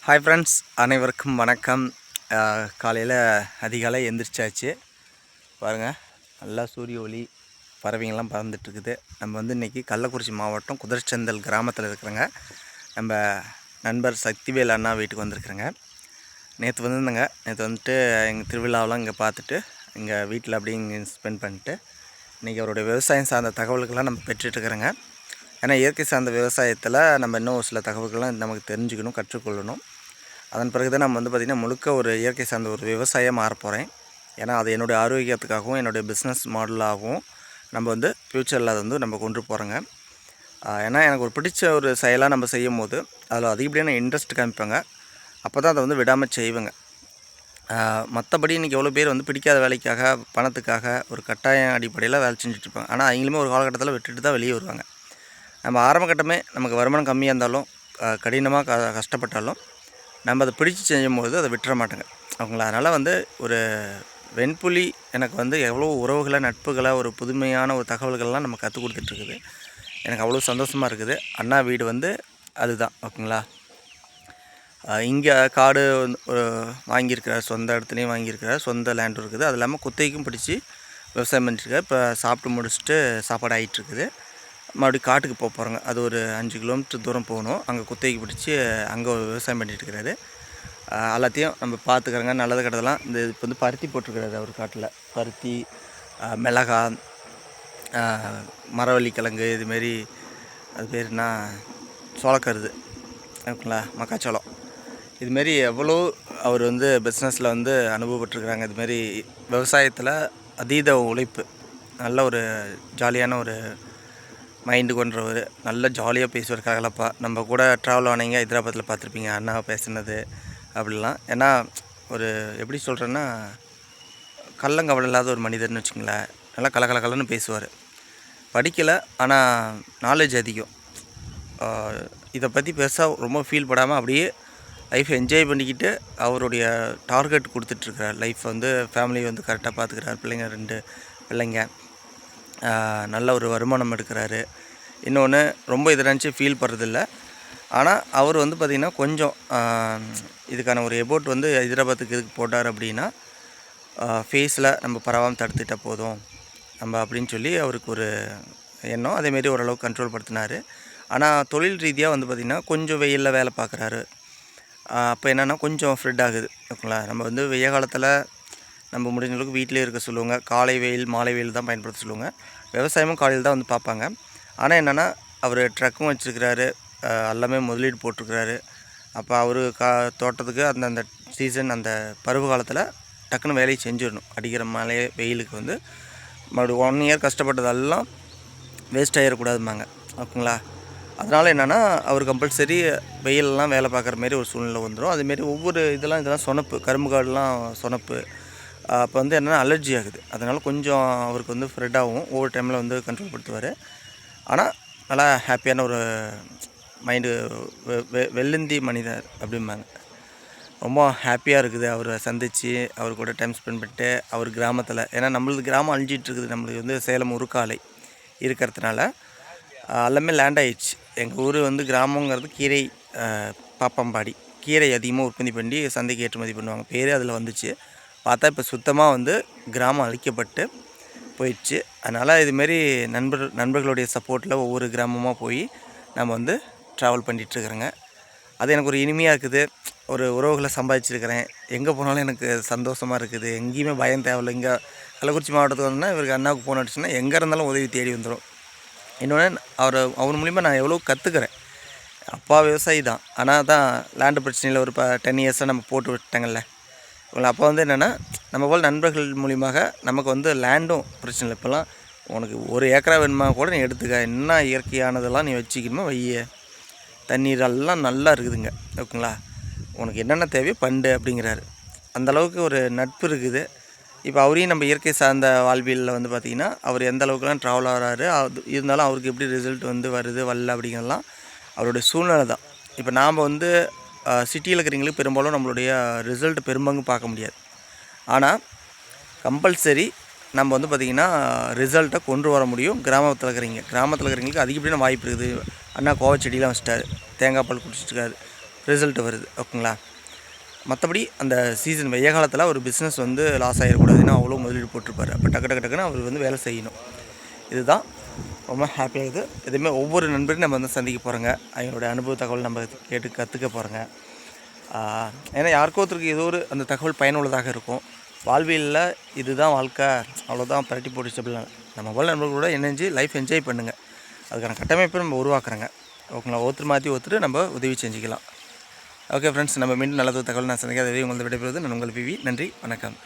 Hi friends, அனைவருக்கும் வணக்கம். காலையில் அதிகாலை எந்திரிச்சாச்சு. பாருங்கள், நல்லா சூரிய ஒளி, பறவைங்கள்லாம் பறந்துட்டுருக்குது. நம்ம இன்றைக்கி கள்ளக்குறிச்சி மாவட்டம் குதிரைச்சந்தல் கிராமத்தில் இருக்கிறோங்க. நம்ம நண்பர் சக்திவேல் அண்ணா வீட்டுக்கு வந்திருக்குறேங்க. நேற்று வந்திருந்தேங்க. நேற்று எங்கள் திருவிழாவெலாம் இங்கே பார்த்துட்டு இங்கே வீட்டில் அப்படியே இங்கே ஸ்பெண்ட் பண்ணிட்டு இன்றைக்கி அவருடைய விவசாயம் சார்ந்த தகவல்கள்லாம் நம்ம பெற்றுட்ருக்குறோங்க. ஏன்னா இயற்கை சார்ந்த விவசாயத்தில் நம்ம இன்னும் ஒரு சில தகவல்கள்லாம் நமக்கு தெரிஞ்சுக்கணும், கற்றுக்கொள்ளணும். அதன் பிறகு தான் நம்ம பார்த்திங்கன்னா முழுக்க ஒரு இயற்கை சார்ந்த ஒரு விவசாயம் மாறப்போகிறேன். ஏன்னா அது என்னுடைய ஆரோக்கியத்துக்காகவும் என்னுடைய பிஸ்னஸ் மாடலாகவும் நம்ம ஃப்யூச்சரில் அதை நம்ம கொண்டு போகிறோங்க. ஏன்னா எனக்கு ஒரு பிடிச்ச ஒரு செயலாக நம்ம செய்யும் போது அதில் அதிகப்படியான இன்ட்ரெஸ்ட் காமிப்பாங்க. அப்போ தான் அதை விடாமல் செய்வேங்க. மற்றபடி இன்றைக்கி எவ்வளோ பேர் பிடிக்காத வேலைக்காக, பணத்துக்காக ஒரு கட்டாயம் அடிப்படையில் வேலை செஞ்சுட்ருப்பாங்க. ஆனால் அவங்களுமே ஒரு காலகட்டத்தில் விட்டுட்டு தான் வெளியே வருவாங்க. நம்ம ஆரம்ப கட்டமே நமக்கு வருமானம் கம்மியாக இருந்தாலும், கடினமாக கஷ்டப்பட்டாலும் நம்ம அதை பிடிச்சி செய்யும்போது அதை விட்டுற மாட்டேங்க அவங்கள. அதனால் ஒரு வெண்புலி எனக்கு எவ்வளோ உறவுகளை, நட்புகளை, ஒரு புதுமையான ஒரு தகவல்கள்லாம் நம்ம கற்றுக் கொடுத்துட்ருக்குது. எனக்கு அவ்வளோ சந்தோஷமாக இருக்குது. அண்ணா வீடு அதுதான். ஓகேங்களா. இங்கே காடு ஒரு வாங்கியிருக்கிறார், சொந்த இடத்துலையும் வாங்கியிருக்கிறார், சொந்த லேண்ட் இருக்குது. அது இல்லாமல் குத்தைக்கும் பிடிச்சி விவசாயம் பண்ணிட்டுருக்கார். இப்போ சாப்பிட்டு முடிச்சுட்டு சாப்பாடு ஆகிட்டுருக்குது. மறுபடியும் காட்டுக்கு போகிறோங்க. அது ஒரு 5 கிலோமீட்டர் தூரம் போகணும். அங்கே குத்தகைக்கு பிடிச்சி அங்கே விவசாயம் பண்ணிட்டுருக்கிறாரு. எல்லாத்தையும் நம்ம பார்த்துக்கிறோங்க. நல்லது கெட்டதெல்லாம் இப்போ பருத்தி போட்டிருக்கிறாரு அவர் காட்டில். பருத்தி, மிளகா, மரவள்ளி கிழங்கு, இதுமாரி அது பேர் என்ன, சோளக்கருது, ஓகேங்களா, மக்காச்சோளம், இதுமாரி எவ்வளோ அவர் பிஸ்னஸில் அனுபவப்பட்டிருக்கிறாங்க. இதுமாரி விவசாயத்தில் அதீத உழைப்பு, நல்ல ஒரு ஜாலியான ஒரு மைண்டு கொண்டவர், நல்ல ஜாலியாக பேசுவார், கலகலப்பாக. நம்ம கூட ட்ராவல் ஆனீங்க, ஹைதராபாத்தில் பார்த்துருப்பீங்க அண்ணா பேசுனது அப்படிலாம். ஏன்னா ஒரு எப்படி சொல்கிறேன்னா, கள்ளங்கவலை இல்லாத ஒரு மனிதர்னு வச்சுங்களேன். நல்லா கலகலன்னு பேசுவார். படிக்கலை, ஆனால் நாலேஜ் அதிகம். இதை பற்றி பெருசாக ரொம்ப ஃபீல் படாமல் அப்படியே லைஃப் என்ஜாய் பண்ணிக்கிட்டு அவருடைய டார்கெட் கொடுத்துட்ருக்கிறார். லைஃப் ஃபேமிலி கரெக்டாக பார்த்துக்கிறார். பிள்ளைங்க 2 பிள்ளைங்க, நல்ல ஒரு வருமானம் எடுக்கிறாரு. இன்னொன்று ரொம்ப இதை நினச்சி ஃபீல் பண்ணுறதில்ல. ஆனால் அவர் பார்த்திங்கன்னா கொஞ்சம் இதுக்கான ஒரு எபோட் ஹைதராபாத்துக்கு இதுக்கு போட்டார் அப்படின்னா, ஃபேஸில் நம்ம பரவாமல் தடுத்துட்டால் போதும் நம்ம அப்படின்னு சொல்லி அவருக்கு ஒரு எண்ணம். அதேமாரி ஓரளவுக்கு கண்ட்ரோல் படுத்தினார். ஆனால் தொழில் ரீதியாக பார்த்திங்கன்னா கொஞ்சம் வெயிலில் வேலை பார்க்குறாரு. அப்போ என்னென்னா கொஞ்சம் ஃப்ரெட் ஆகுது. ஓகேங்களா. நம்ம வெய்ய காலத்தில் நம்ம முடிஞ்ச அளவுக்கு வீட்டிலே இருக்க சொல்லுவாங்க. காலை வெயில், மாலை வெயில் தான் பயன்படுத்த சொல்லுவாங்க. விவசாயமும் காலையில் தான் பார்ப்பாங்க. ஆனால் என்னென்னா அவர் ட்ரக்கும் வச்சுருக்கிறாரு, எல்லாமே முதலீடு போட்டிருக்கிறாரு. அப்போ அவர் தோட்டத்துக்கு அந்தந்த சீசன், அந்த பருவ காலத்தில் டக்குன்னு வேலையை செஞ்சிடணும். அடிக்கிற மழை வெயிலுக்கு மறுபடியும் 1 இயர் கஷ்டப்பட்டதெல்லாம் வேஸ்ட் ஆகிடக்கூடாதுமாங்க. ஓகேங்களா. அதனால் என்னென்னா அவர் கம்பல்சரி வெயிலெலாம் வேலை பார்க்குற மாரி ஒரு சூழ்நிலை வந்துடும். அதுமாரி ஒவ்வொரு இதெல்லாம் சொனப்பு, கரும்பு காடுலாம் சொனப்பு. அப்போ என்னென்னா அலர்ஜி ஆகுது. அதனால் கொஞ்சம் அவருக்கு ஃப்ரெட் ஆகும். ஒவ்வொரு டைமில் கண்ட்ரோல் படுத்துவார். ஆனால் நல்லா ஹாப்பியான ஒரு மைண்டு, வெள்ளந்தி மனிதர் அப்படிம்பாங்க. ரொம்ப ஹாப்பியாக இருக்குது அவரை சந்தித்து, அவர் கூட டைம் ஸ்பெண்ட் பண்ணிட்டு. அவர் கிராமத்தில், ஏன்னா நம்மளது கிராமம் அழிஞ்சிட்ருக்குது. நம்மளுக்கு சேலம் உருக்காலை இருக்கிறதுனால எல்லாமே லேண்ட் ஆகிடுச்சு. எங்கள் ஊர் கிராமங்கிறது கீரை, பாப்பம்பாடி, கீரை அதிகமாக உற்பத்தி பண்ணி சந்தைக்கு ஏற்றுமதி பண்ணுவாங்க. பேரே அதில் வந்துச்சு. பார்த்தா இப்போ சுத்தமாக கிராமம் அழிக்கப்பட்டு போயிடுச்சு. அதனால் இதுமாரி நண்பர்களுடைய சப்போர்ட்டில் ஒவ்வொரு கிராமமாக போய் நம்ம ட்ராவல் பண்ணிகிட்ருக்குறேங்க. அது எனக்கு ஒரு இனிமையாக இருக்குது. ஒரு உறவுகளை சம்பாதிச்சிருக்கிறேன். எங்கே போனாலும் எனக்கு சந்தோஷமாக இருக்குது. எங்கேயுமே பயம் தேவையில்லை. இங்கே கள்ளக்குறிச்சி மாவட்டத்துக்கு இவருக்கு அண்ணாவுக்கு ஃபோன் அடிச்சுன்னா எங்கே இருந்தாலும் உதவி தேடி வந்துடும். இன்னொன்று அவர் மூலிமா நான் எவ்வளோ கற்றுக்கிறேன். அப்பா விவசாயி தான், ஆனால் தான் லேண்டு பிரச்சனையில் ஒரு 10 இயர்ஸாக நம்ம போட்டு விட்டாங்கல்ல. அப்போ என்னென்னா நம்ம போல் நண்பர்கள் மூலியமாக நமக்கு லேண்டும் பிரச்சனை இல்லை. இப்போல்லாம் உனக்கு 1 ஏக்கரா வேணுமா கூட நீ எடுத்துக்க, என்ன இயற்கையானதெல்லாம் நீ வச்சுக்கணுமோ வைய, தண்ணீர் எல்லாம் நல்லா இருக்குதுங்க. ஓகேங்களா. உனக்கு என்னென்ன தேவையோ பண்டு அப்படிங்கிறாரு. அந்தளவுக்கு ஒரு நட்பு இருக்குது. இப்போ அவரையும் நம்ம இயற்கை சார்ந்த வாழ்வியலில் பார்த்திங்கன்னா அவர் எந்த அளவுக்குலாம் ட்ராவல் ஆகிறாரு, அது இருந்தாலும் அவருக்கு எப்படி ரிசல்ட் வருது வரல அப்படிங்கிறதெல்லாம் அவருடைய சூழ்நிலை தான். இப்போ நாம் சிட்டியில் இருக்கிறவங்களுக்கு பெரும்பாலும் நம்மளுடைய ரிசல்ட் பெரும்பங்கு பார்க்க முடியாது. ஆனால் கம்பல்சரி நம்ம பார்த்திங்கன்னா ரிசல்ட்டை கொண்டு வர முடியும். கிராமத்தில் இருக்கிறவங்களுக்கு அதிகப்படியான வாய்ப்பு இருக்குது. அண்ணா கோவச்செடியெலாம் வச்சுட்டாரு, தேங்காய் பால் குடிச்சிட்ருக்காரு, ரிசல்ட் வருது. ஓகேங்களா? மற்றபடி அந்த சீசன் வெய்ய காலத்தில் ஒரு பிஸ்னஸ் வந்து லாஸ் ஆகிடக்கூடாது. ஏன்னா அவ்வளோ முதலீடு போட்டிருப்பாரு. அப்போ டக்குன்னு அவர் வந்து வேலை செய்யணும். இதுதான் ரொம்ப ஹாப்பியாகுது. இதுவுமே ஒவ்வொரு நண்பரையும் நம்ம வந்து சந்திக்க போகிறோங்க. அவங்களுடைய அனுபவ தகவல் நம்ம கேட்டு கற்றுக்க போகிறோங்க. ஏன்னா யாருக்கோ ஒருத்தருக்கு ஏதோ ஒரு அந்த தகவல் பயனுள்ளதாக இருக்கும். வாழ்வியலில் இதுதான் வாழ்க்கை, அவ்வளோதான் பரட்டி போட்டுச்சு அப்படிலாம் நம்ம போல் நண்பர்களோட இணைஞ்சு லைஃப் என்ஜாய் பண்ணுங்கள். அதுக்கான கட்டமைப்பை நம்ம உருவாக்குறோங்க. ஓகேங்களா? ஒருத்தர் மாற்றி ஒருத்தர் நம்ம உதவி செஞ்சுக்கலாம். ஓகே ஃப்ரெண்ட்ஸ், நம்ம மீண்டும் நல்ல தகவல் நான் சந்திக்காத உங்களது விடைபெறுவது நான் உங்கள் பிவி. நன்றி, வணக்கம்.